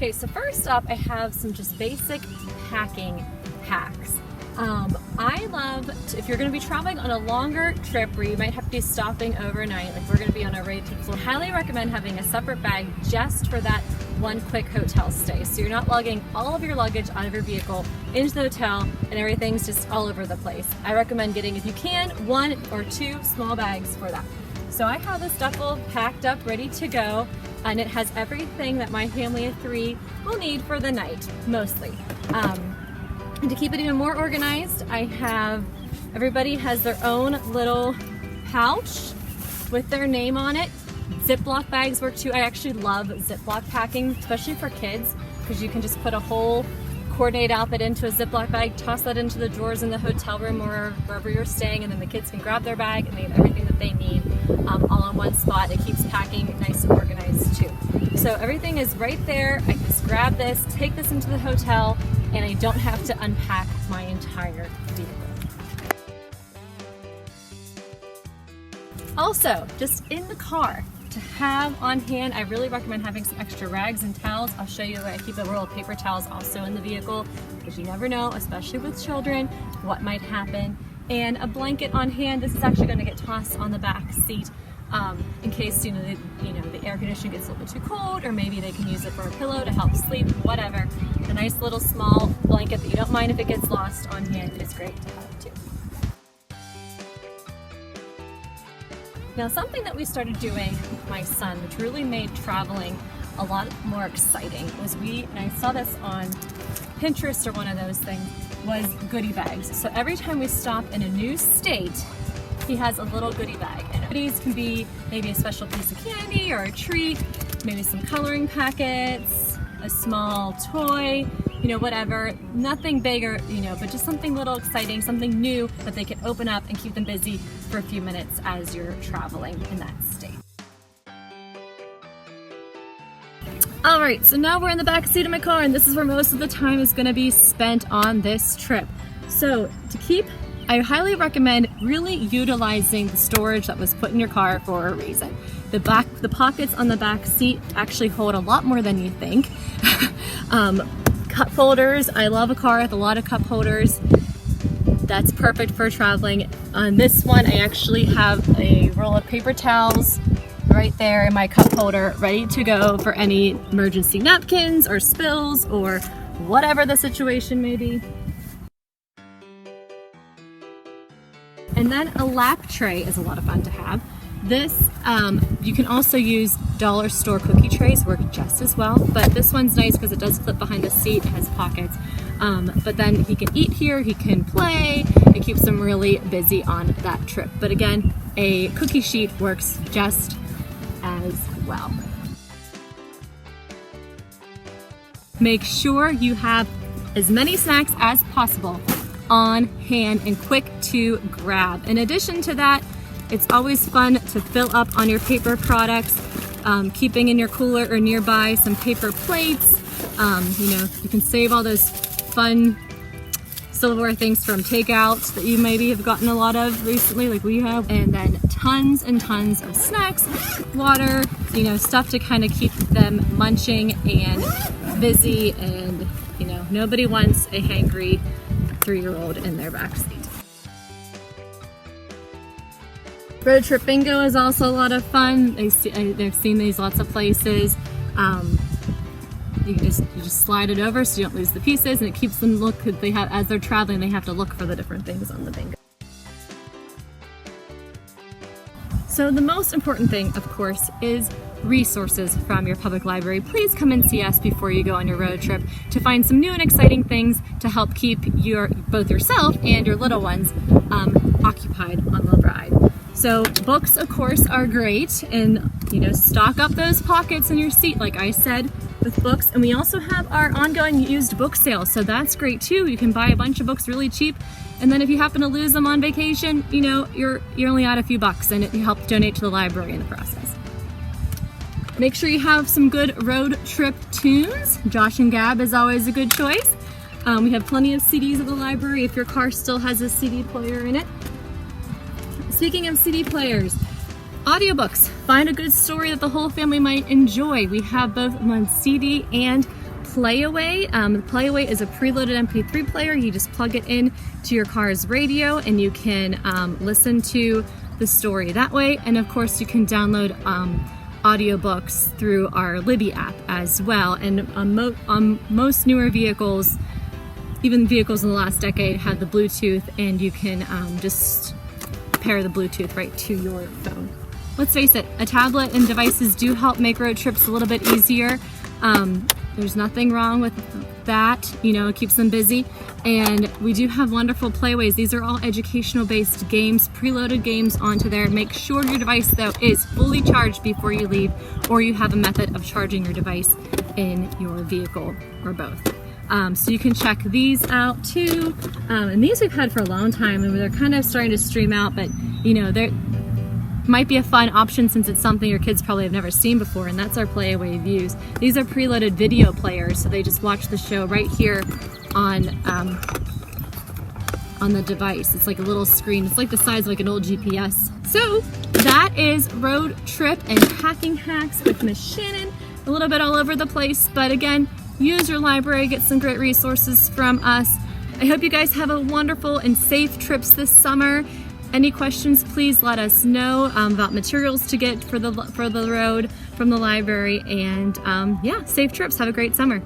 Okay, so first up, I have some just basic packing hacks. I love, if you're going to be traveling on a longer trip where you might have to be stopping overnight, like we're going to be on a road trip, so I highly recommend having a separate bag just for that one quick hotel stay. So you're not lugging all of your luggage out of your vehicle into the hotel and everything's just all over the place. I recommend getting, if you can, 1 or 2 small bags for that. So I have this duffel packed up, ready to go, and it has everything that my family of 3 will need for the night, mostly. And to keep it even more organized, I have, everybody has their own little pouch with their name on it. Ziploc bags work too. I actually love Ziploc packing, especially for kids, because you can just put a whole coordinated outfit into a Ziploc bag, toss that into the drawers in the hotel room or wherever you're staying, and then the kids can grab their bag and they have everything that they need all in one spot. It keeps packing nice and organized too. So everything is right there. I just grab this, take this into the hotel, and I don't have to unpack my entire vehicle. Also, just in the car, to have on hand, I really recommend having some extra rags and towels. I'll show you, I keep a roll of paper towels also in the vehicle, because you never know, especially with children, what might happen. And a blanket on hand. This is actually going to get tossed on the back seat in case the air conditioning gets a little bit too cold, or maybe they can use it for a pillow to help sleep, whatever. A nice little small blanket that you don't mind if it gets lost on hand is great to have too. Now, something that we started doing with my son, which really made traveling a lot more exciting, was and I saw this on Pinterest or one of those things, was goodie bags. So every time we stop in a new state, he has a little goodie bag. And goodies can be maybe a special piece of candy or a treat, maybe some coloring packets, a small toy, whatever. Nothing big or, but just something little exciting, something new that they can open up and keep them busy for a few minutes as you're traveling in that state. All right, so now we're in the back seat of my car, and this is where most of the time is gonna be spent on this trip. So I highly recommend really utilizing the storage that was put in your car for a reason. The pockets on the back seat actually hold a lot more than you think. Cup holders, I love a car with a lot of cup holders. That's perfect for traveling. On this one, I actually have a roll of paper towels right there in my cup holder, ready to go for any emergency napkins or spills or whatever the situation may be. And then a lap tray is a lot of fun to have. This, you can also use dollar store cookie trays, work just as well, but this one's nice because it does clip behind the seat, it has pockets. But then he can eat here, he can play, it keeps him really busy on that trip. But again, a cookie sheet works just as well. Make sure you have as many snacks as possible on hand and quick to grab. In addition to that, it's always fun to fill up on your paper products, keeping in your cooler or nearby some paper plates. You can save all those fun silverware things from takeout that you maybe have gotten a lot of recently, like we have. And then tons and tons of snacks, water, stuff to kind of keep them munching and busy. And nobody wants a hangry 3-year-old in their backseat. Road trip bingo is also a lot of fun. I've seen these lots of places. You just slide it over so you don't lose the pieces, and it keeps them as they're traveling, they have to look for the different things on the bingo. So the most important thing, of course, is resources from your public library. Please come and see us before you go on your road trip to find some new and exciting things to help keep both yourself and your little ones occupied on the ride. So books, of course, are great, and stock up those pockets in your seat, like I said, with books. And we also have our ongoing used book sale, so that's great too. You can buy a bunch of books really cheap, and then if you happen to lose them on vacation, you're only out a few bucks, and it helps donate to the library in the process. Make sure you have some good road trip tunes. Josh and Gab is always a good choice. We have plenty of CDs at the library if your car still has a CD player in it. Speaking of CD players, audiobooks. Find a good story that the whole family might enjoy. We have both them on CD and Playaway. The Playaway is a preloaded MP3 player. You just plug it in to your car's radio and you can listen to the story that way. And of course you can download audiobooks through our Libby app as well. And on most newer vehicles, even vehicles in the last decade, have the Bluetooth, and you can just pair the Bluetooth right to your phone. Let's face it, a tablet and devices do help make road trips a little bit easier. There's nothing wrong with that, you know, it keeps them busy. And we do have wonderful Playways. These are all educational based games, preloaded games onto there. Make sure your device though is fully charged before you leave, or you have a method of charging your device in your vehicle, or both. So you can check these out too. And these we've had for a long time, and they're kind of starting to stream out, but you know, they're might be a fun option since it's something your kids probably have never seen before, and that's our Playaway Views. These are preloaded video players, so they just watch the show right here on the device. It's like a little screen. It's like the size of like an old GPS. So that is road trip and hacking hacks with Miss Shannon. A little bit all over the place, but again, use your library, get some great resources from us. I hope you guys have a wonderful and safe trips this summer. Any questions, please let us know about materials to get for the road from the library. And yeah, safe trips. Have a great summer.